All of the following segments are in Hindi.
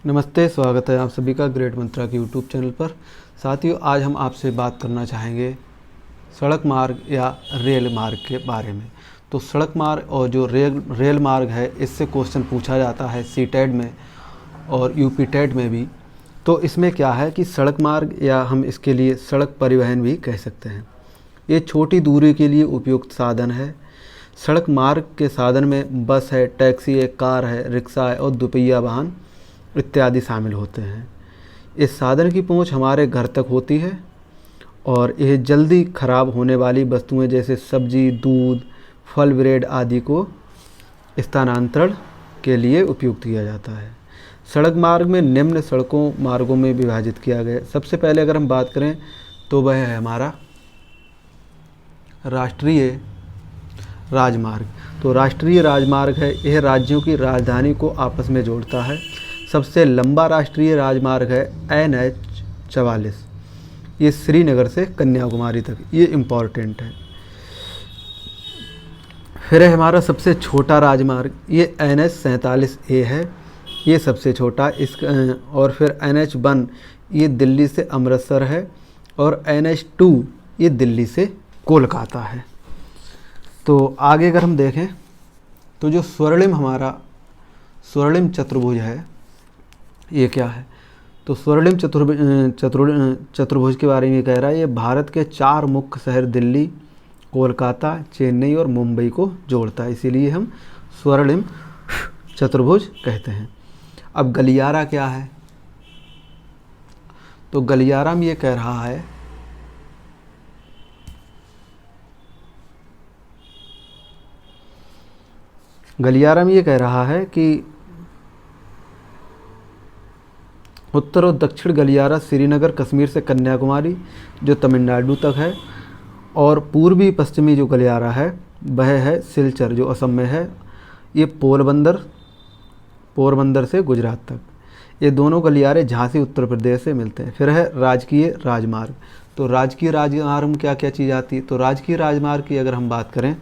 नमस्ते, स्वागत है आप सभी का ग्रेट मंत्रा के यूट्यूब चैनल पर। साथियों, आज हम आपसे बात करना चाहेंगे सड़क मार्ग या रेल मार्ग के बारे में। तो सड़क मार्ग और जो रेल मार्ग है, इससे क्वेश्चन पूछा जाता है सीटेट में और यूपी टेट में भी। तो इसमें क्या है कि सड़क मार्ग या हम इसके लिए सड़क परिवहन भी कह सकते हैं। ये छोटी दूरी के लिए उपयुक्त साधन है। सड़क मार्ग के साधन में बस है, टैक्सी है, कार है, रिक्शा है और दोपहिया वाहन इत्यादि शामिल होते हैं। इस साधन की पहुंच हमारे घर तक होती है और यह जल्दी खराब होने वाली वस्तुएं जैसे सब्जी, दूध, फल, ब्रेड आदि को स्थानांतरण के लिए उपयुक्त किया जाता है। सड़क मार्ग में निम्न सड़कों मार्गों में विभाजित किया गया है। सबसे पहले अगर हम बात करें तो वह है हमारा राष्ट्रीय राजमार्ग। तो राष्ट्रीय राजमार्ग है, यह राज्यों की राजधानी को आपस में जोड़ता है। सबसे लंबा राष्ट्रीय राजमार्ग है NH-44। ये श्रीनगर से कन्याकुमारी तक, ये इम्पॉर्टेंट है। फिर है हमारा सबसे छोटा राजमार्ग, ये NH-47A है, ये सबसे छोटा। और फिर NH-1 ये दिल्ली से अमृतसर है और NH-2 ये दिल्ली से कोलकाता है। तो आगे अगर हम देखें तो जो स्वर्णिम चतुर्भुज है, ये क्या है? तो स्वर्णिम चतुर्भुज के बारे में कह रहा है, ये भारत के 4 मुख्य शहर दिल्ली, कोलकाता, चेन्नई और मुंबई को जोड़ता है, इसीलिए हम स्वर्णिम चतुर्भुज कहते हैं। अब गलियारा क्या है? तो गलियारा में ये कह रहा है कि उत्तर और दक्षिण गलियारा श्रीनगर कश्मीर से कन्याकुमारी जो तमिलनाडु तक है, और पूर्वी पश्चिमी जो गलियारा है वह है सिलचर जो असम में है, ये पोरबंदर से गुजरात तक। ये दोनों गलियारे झांसी उत्तर प्रदेश से मिलते हैं। फिर है राजकीय राजमार्ग। तो राजकीय राजमार्ग में क्या क्या चीज़ आती है? तो राजकीय राजमार्ग की अगर हम बात करें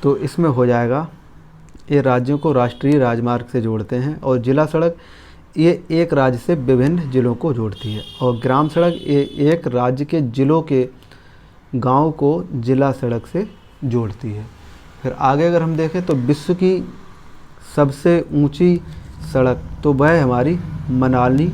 तो इसमें हो जाएगा, ये राज्यों को राष्ट्रीय राजमार्ग से जोड़ते हैं। और जिला सड़क ये एक राज्य से विभिन्न जिलों को जोड़ती है। और ग्राम सड़क ये एक राज्य के जिलों के गांव को जिला सड़क से जोड़ती है। फिर आगे अगर हम देखें तो विश्व की सबसे ऊंची सड़क तो वह हमारी मनाली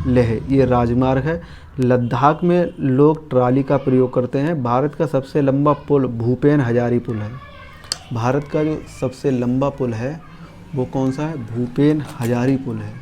लेह ये राजमार्ग है। लद्दाख में लोग ट्राली का प्रयोग करते हैं। भारत का सबसे लंबा पुल भूपेन हजारी पुल है। भारत का जो सबसे लंबा पुल है वो कौन सा है? भूपेन हजारी पुल है।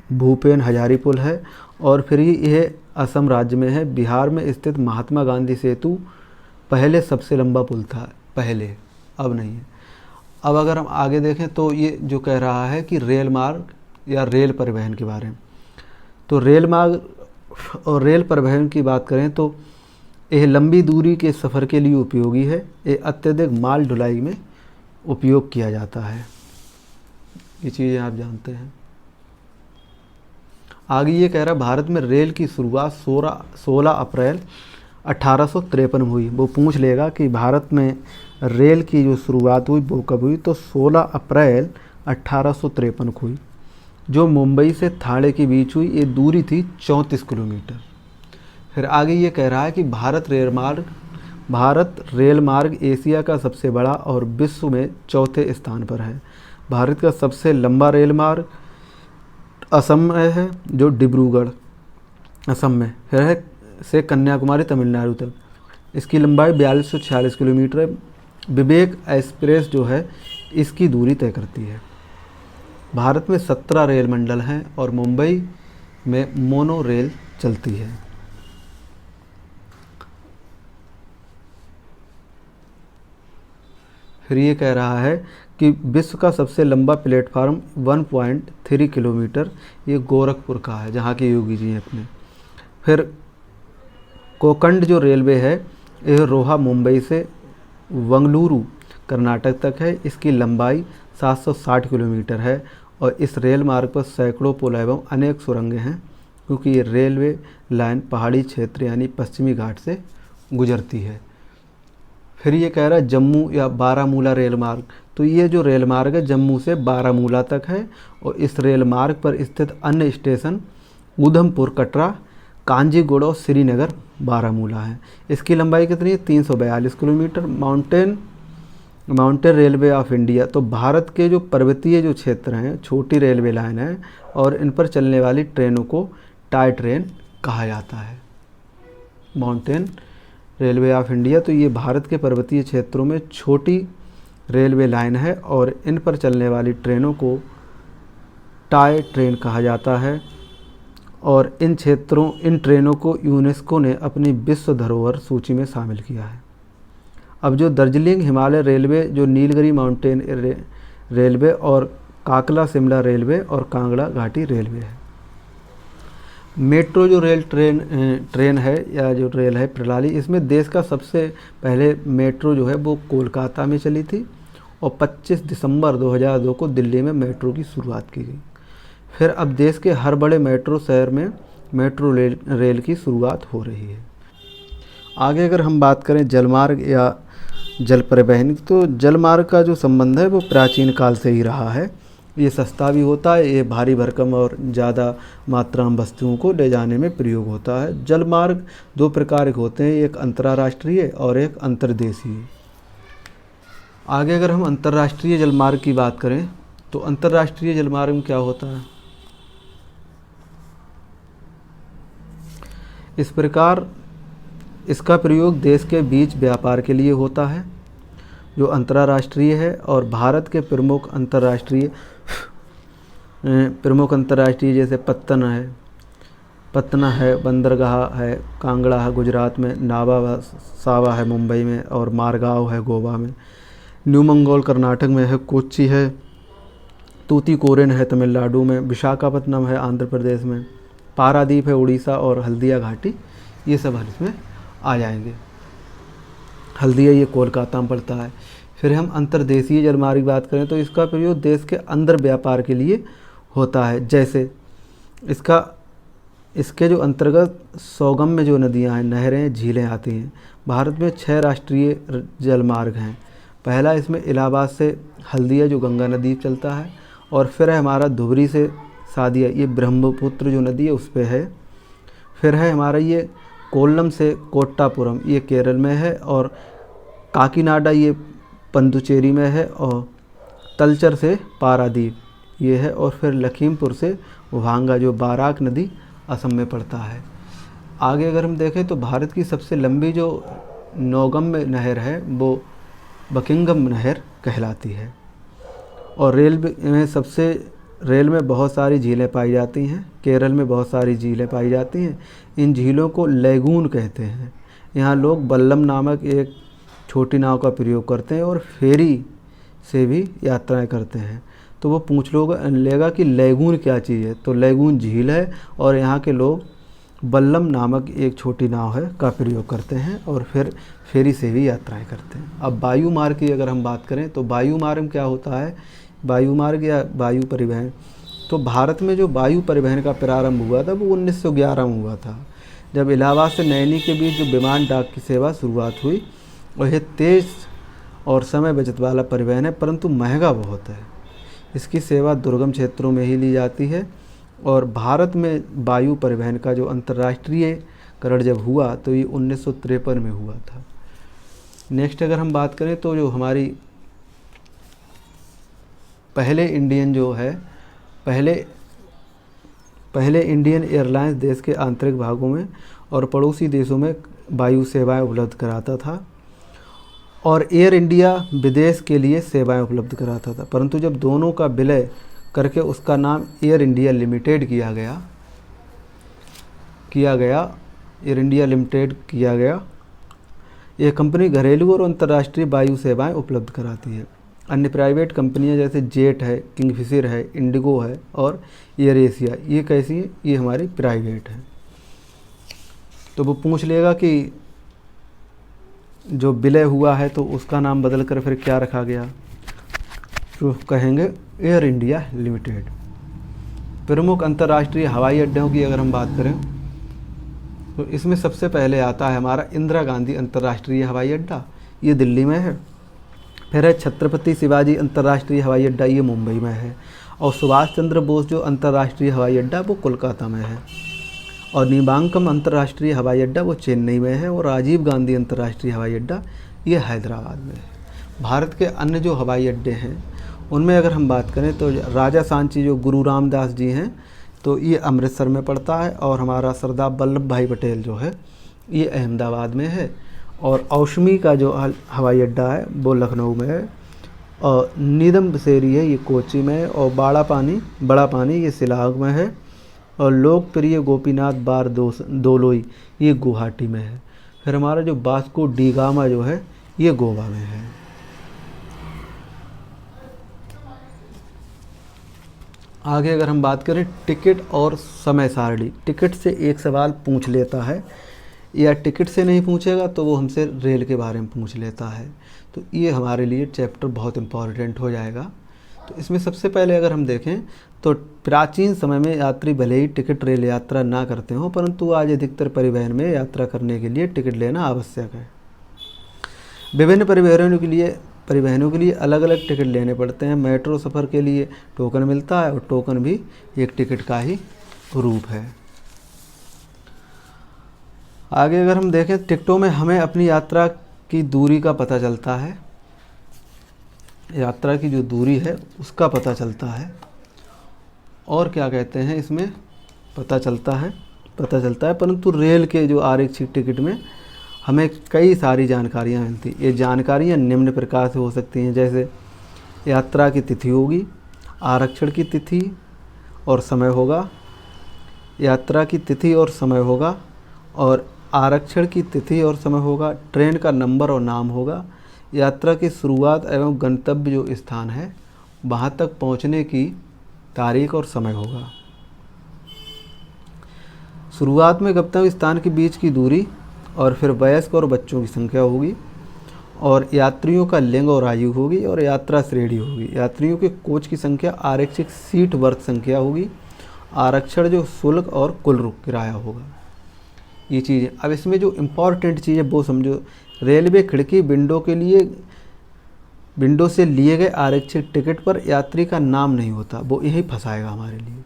भूपेन हजारी पुल है। और फिर यह असम राज्य में है। बिहार में स्थित महात्मा गांधी सेतु पहले सबसे लंबा पुल था, पहले, अब नहीं है। अब अगर हम आगे देखें तो ये जो कह रहा है कि रेल मार्ग या रेल परिवहन के बारे में। तो रेल मार्ग और रेल परिवहन की बात करें तो यह लंबी दूरी के सफ़र के लिए उपयोगी है। ये अत्यधिक माल ढुलाई में उपयोग किया जाता है। ये चीज़ें आप जानते हैं। आगे ये कह रहा है भारत में रेल की शुरुआत 16 अप्रैल 1853 में हुई। वो पूछ लेगा कि भारत में रेल की जो शुरुआत हुई वो कब हुई? तो 16 अप्रैल 1853 को हुई, जो मुंबई से ठाणे के बीच हुई। ये दूरी थी 34 किलोमीटर। फिर आगे ये कह रहा है कि भारत रेल मार्ग एशिया का सबसे बड़ा और विश्व में चौथे स्थान पर है। भारत का सबसे लंबा रेल मार्ग असम में है, जो डिब्रूगढ़ असम में फिर है से कन्याकुमारी तमिलनाडु तक। इसकी लंबाई 4246 किलोमीटर है। विवेक एक्सप्रेस जो है इसकी दूरी तय करती है। भारत में 17 रेल मंडल हैं और मुंबई में मोनो रेल चलती है। फिर ये कह रहा है कि विश्व का सबसे लंबा प्लेटफार्म 1.3 किलोमीटर ये गोरखपुर का है, जहाँ के योगी जी हैं अपने। फिर कोकंड जो रेलवे है यह रोहा मुंबई से वंगलुरु कर्नाटक तक है। इसकी लंबाई 760 किलोमीटर है और इस रेल मार्ग पर सैकड़ों पुल एवं अनेक सुरंगें हैं, क्योंकि ये रेलवे लाइन पहाड़ी क्षेत्र यानी पश्चिमी घाट से गुजरती है। फिर ये कह रहा है जम्मू या बारामूला रेल मार्ग, तो ये जो रेल मार्ग है जम्मू से बारामूला तक है और इस रेल मार्ग पर स्थित अन्य स्टेशन उधमपुर, कटरा, कांजीगुड़ और श्रीनगर बारामूला है। इसकी लंबाई कितनी है? 342 kilometre. Mountain railway of India, तो भारत के जो पर्वतीय जो क्षेत्र हैं छोटी रेलवे लाइन है और इन पर चलने वाली ट्रेनों को टॉय ट्रेन कहा जाता है। माउंटेन रेलवे ऑफ इंडिया, तो ये भारत के पर्वतीय क्षेत्रों में छोटी रेलवे लाइन है और इन पर चलने वाली ट्रेनों को टॉय ट्रेन कहा जाता है और इन ट्रेनों को यूनेस्को ने अपनी विश्व धरोहर सूची में शामिल किया है। अब जो दार्जिलिंग हिमालय रेलवे, जो नीलगिरी माउंटेन रेलवे और काकला शिमला रेलवे और कांगड़ा घाटी रेलवे है। मेट्रो जो ट्रेन है या जो रेल है प्रणाली, इसमें देश का सबसे पहले मेट्रो जो है वो कोलकाता में चली थी और 25 दिसंबर 2002 को दिल्ली में मेट्रो की शुरुआत की गई। फिर अब देश के हर बड़े मेट्रो शहर में मेट्रो रेल की शुरुआत हो रही है। आगे अगर हम बात करें जलमार्ग या जल परिवहन, तो जलमार्ग का जो संबंध है वो प्राचीन काल से ही रहा है। ये सस्ता भी होता है, ये भारी भरकम और ज़्यादा मात्रा में वस्तुओं को ले जाने में प्रयोग होता है। जलमार्ग दो प्रकार के होते हैं, एक अंतर्राष्ट्रीय और एक अंतर्देशीय। आगे अगर हम अंतर्राष्ट्रीय जलमार्ग की बात करें तो अंतर्राष्ट्रीय जलमार्ग में क्या होता है? इस प्रकार इसका प्रयोग देश के बीच व्यापार के लिए होता है जो अंतर्राष्ट्रीय है, और भारत के प्रमुख अंतर्राष्ट्रीय जैसे पटना है, बंदरगाह है, कांगड़ा है गुजरात में, नावा सावा है मुंबई में और मारगांव है गोवा में, न्यू मंगोल कर्नाटक में है, कोच्चि है, तूतीकोरिन है तमिलनाडु में, विशाखापत्तनम है आंध्र प्रदेश में, पारादीप है उड़ीसा और हल्दिया घाटी, ये सब इसमें आ जाएंगे। हल्दिया ये कोलकाता में पड़ता है। फिर हम अंतर्देशीय जलमार्ग की बात करें तो इसका प्रयोग देश के अंदर व्यापार के लिए होता है। जैसे इसके जो अंतर्गत सौगम में जो नदियां हैं, नहरें, झीलें आती हैं। भारत में 6 राष्ट्रीय जलमार्ग हैं। पहला इसमें इलाहाबाद से हल्दिया जो गंगा नदी चलता है, और फिर है हमारा धुबरी से सादिया, ये ब्रह्मपुत्र जो नदी है उस पर है। फिर है हमारा ये कोल्लम से कोट्टापुरम, ये केरल में है, और काकीनाडा ये पंदुचेरी में है, और तलचर से पारादीप ये है, और फिर लखीमपुर से वांगा जो बाराक नदी असम में पड़ता है। आगे अगर हम देखें तो भारत की सबसे लंबी जो नौगम्य नहर है वो बकिंगम नहर कहलाती है। और रेल में बहुत सारी झीलें पाई जाती हैं। केरल में बहुत सारी झीलें पाई जाती हैं। इन झीलों को लैगून कहते हैं। यहाँ लोग बल्लम नामक एक छोटी नाव का प्रयोग करते हैं और फेरी से भी यात्राएं करते हैं। तो वो पूछ लेगा कि लैगून क्या चीज़ है, तो लैगून झील है और यहाँ के लोग बल्लम नामक एक छोटी नाव है का प्रयोग करते हैं और फिर फेरी से भी यात्राएं करते हैं। अब वायु मार्ग की अगर हम बात करें तो वायु मार्ग में क्या होता है? वायु मार्ग या वायु परिवहन, तो भारत में जो वायु परिवहन का प्रारंभ हुआ था वो 1911 में हुआ था, जब इलाहाबाद से नैनी के बीच जो विमान डाक की सेवा शुरुआत हुई। और यह तेज़ और समय बचत वाला परिवहन है, परंतु महंगा बहुत है। इसकी सेवा दुर्गम क्षेत्रों में ही ली जाती है। और भारत में वायु परिवहन का जो अंतर्राष्ट्रीयकरण जब हुआ तो ये 1953 में हुआ था। नेक्स्ट अगर हम बात करें तो जो हमारी पहले इंडियन एयरलाइंस देश के आंतरिक भागों में और पड़ोसी देशों में वायु सेवाएं उपलब्ध कराता था, और एयर इंडिया विदेश के लिए सेवाएं उपलब्ध कराता था। परंतु जब दोनों का विलय करके उसका नाम एयर इंडिया लिमिटेड किया गया, यह कंपनी घरेलू और अंतर्राष्ट्रीय वायु सेवाएं उपलब्ध कराती है। अन्य प्राइवेट कंपनियां जैसे जेट है, किंगफिशर है, इंडिगो है और एयर एशिया, ये कैसी है? ये हमारी प्राइवेट है। तो वो पूछ लेगा कि जो विलय हुआ है तो उसका नाम बदल कर फिर क्या रखा गया, तो कहेंगे एयर इंडिया लिमिटेड। प्रमुख अंतर्राष्ट्रीय हवाई अड्डों की अगर हम बात करें तो इसमें सबसे पहले आता है हमारा इंदिरा गांधी अंतर्राष्ट्रीय हवाई अड्डा। ये दिल्ली में है। फिर है छत्रपति शिवाजी अंतर्राष्ट्रीय हवाई अड्डा, ये मुंबई में है। और सुभाष चंद्र बोस जो अंतर्राष्ट्रीय हवाई अड्डा वो कोलकाता में है। और नीबांकम अंतर्राष्ट्रीय हवाई अड्डा वो चेन्नई में है। और राजीव गांधी अंतर्राष्ट्रीय हवाई अड्डा ये हैदराबाद में है। भारत के अन्य जो हवाई अड्डे हैं उनमें अगर हम बात करें तो राजा सांची जो गुरु रामदास जी हैं तो ये अमृतसर में पड़ता है। और हमारा सरदार वल्लभ भाई पटेल जो है ये अहमदाबाद में है। और औशमी का जो हवाई अड्डा है वो लखनऊ में है। और नीदम बसेरी है ये कोची में है। और बड़ा पानी ये शिलांग में है। और लोकप्रिय गोपीनाथ बार दोलोई ये गुवाहाटी में है। फिर हमारा जो वास्को डी गामा जो है ये गोवा में है। आगे अगर हम बात करें टिकट और समय सारणी, टिकट से एक सवाल पूछ लेता है या टिकट से नहीं पूछेगा तो वो हमसे रेल के बारे में पूछ लेता है। तो ये हमारे लिए चैप्टर बहुत इम्पॉर्टेंट हो जाएगा। तो इसमें सबसे पहले अगर हम देखें तो प्राचीन समय में यात्री भले ही टिकट रेल यात्रा ना करते हों, परंतु आज अधिकतर परिवहन में यात्रा करने के लिए टिकट लेना आवश्यक है। विभिन्न परिवहनों के लिए अलग अलग टिकट लेने पड़ते हैं। मेट्रो सफ़र के लिए टोकन मिलता है और टोकन भी एक टिकट का ही रूप है। आगे अगर हम देखें टिकटों में हमें अपनी यात्रा की दूरी का पता चलता है। यात्रा की जो दूरी है उसका पता चलता है। और क्या कहते हैं इसमें पता चलता है परंतु रेल के जो आरक्षित टिकट में हमें कई सारी जानकारियाँ मिलती। ये जानकारियाँ निम्न प्रकार से हो सकती हैं, जैसे यात्रा की तिथि होगी, आरक्षण की तिथि और समय होगा, यात्रा की तिथि और समय होगा, और आरक्षण की तिथि और समय होगा, ट्रेन का नंबर और नाम होगा, यात्रा की शुरुआत एवं गंतव्य जो स्थान है वहाँ तक पहुँचने की तारीख और समय होगा। शुरुआत में गंतव्य स्थान के बीच की दूरी और फिर वयस्क और बच्चों की संख्या होगी, और यात्रियों का लिंग और आयु होगी, और यात्रा श्रेणी होगी। यात्रियों के कोच की संख्या, आरक्षित सीट वर्ग संख्या होगी, आरक्षण जो शुल्क और कुल किराया होगा। ये चीज़ें अब इसमें जो इम्पॉर्टेंट चीज़ है वो समझो। रेलवे खिड़की विंडो से लिए गए आरक्षित टिकट पर यात्री का नाम नहीं होता। वो यही फंसाएगा हमारे लिए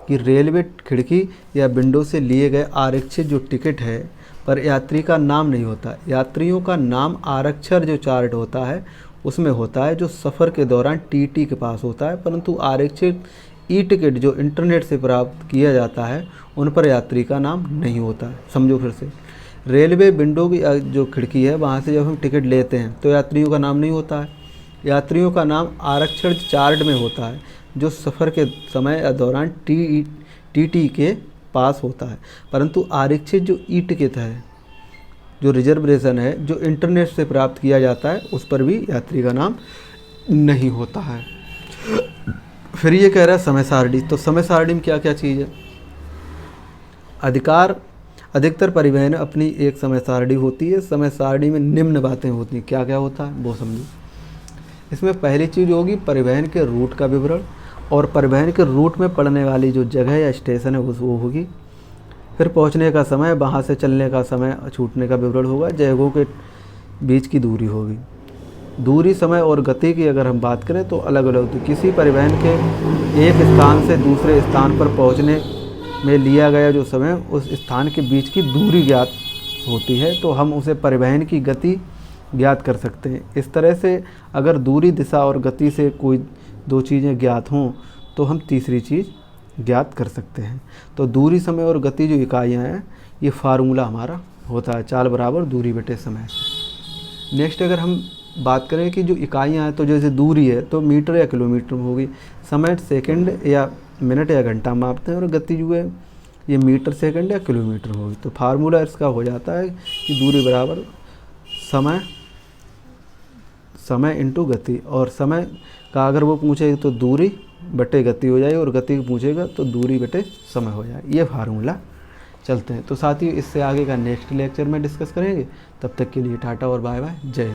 कि रेलवे खिड़की या विंडो से लिए गए आरक्षित जो टिकट है पर यात्री का नाम नहीं होता। यात्रियों का नाम आरक्षण जो चार्ट होता है उसमें होता है, जो सफ़र के दौरान टीटी के पास होता है, परंतु आरक्षित ई टिकट जो इंटरनेट से प्राप्त किया जाता है उन पर यात्री का नाम नहीं होता है। समझो फिर से, रेलवे विंडो की जो खिड़की है वहाँ से जब हम टिकट लेते हैं तो यात्रियों का नाम नहीं होता है। यात्रियों का नाम आरक्षण चार्ट में होता है जो सफ़र के समय या दौरान टीटी के पास होता है, परंतु आरक्षित जो ई टिकट है, जो रिजर्वेशन है, जो इंटरनेट से प्राप्त किया जाता है उस पर भी यात्री का नाम नहीं होता है। फिर ये कह रहा है समय सारणी। तो समय सारणी में क्या क्या चीज़ है? अधिकतर परिवहन अपनी एक समय सारणी होती है। समय सारणी में निम्न बातें होती हैं। क्या क्या होता है वो समझो। इसमें पहली चीज़ होगी परिवहन के रूट का विवरण, और परिवहन के रूट में पड़ने वाली जो जगह या स्टेशन है वो होगी। फिर पहुंचने का समय, वहां से चलने का समय, छूटने का विवरण होगा। जगहों के बीच की दूरी होगी। दूरी, समय और गति की अगर हम बात करें तो अलग अलग होती है। किसी परिवहन के एक स्थान से दूसरे स्थान पर पहुंचने में लिया गया जो समय, उस स्थान के बीच की दूरी ज्ञात होती है, तो हम उसे परिवहन की गति ज्ञात कर सकते हैं। इस तरह से अगर दूरी, दिशा और गति से कोई दो चीज़ें ज्ञात हों तो हम तीसरी चीज़ ज्ञात कर सकते हैं। तो दूरी, समय और गति जो इकाइयाँ हैं ये फार्मूला हमारा होता है, चाल बराबर दूरी बटे समय। नेक्स्ट अगर हम बात करें कि जो इकाइयाँ हैं, तो जैसे दूरी है तो मीटर या किलोमीटर में होगी, समय सेकंड या मिनट या घंटा मापते हैं, और गति जो है ये मीटर सेकंड या किलोमीटर होगी। तो फार्मूला इसका हो जाता है कि दूरी बराबर समय इंटू गति, और समय का अगर वो पूछेगा तो दूरी बटे गति हो जाएगी, और गति को पूछेगा तो दूरी बटे समय हो जाएगी। ये फार्मूला चलते हैं। तो साथियों इससे आगे का नेक्स्ट लेक्चर में डिस्कस करेंगे। तब तक के लिए टाटा और बाय बाय, जय।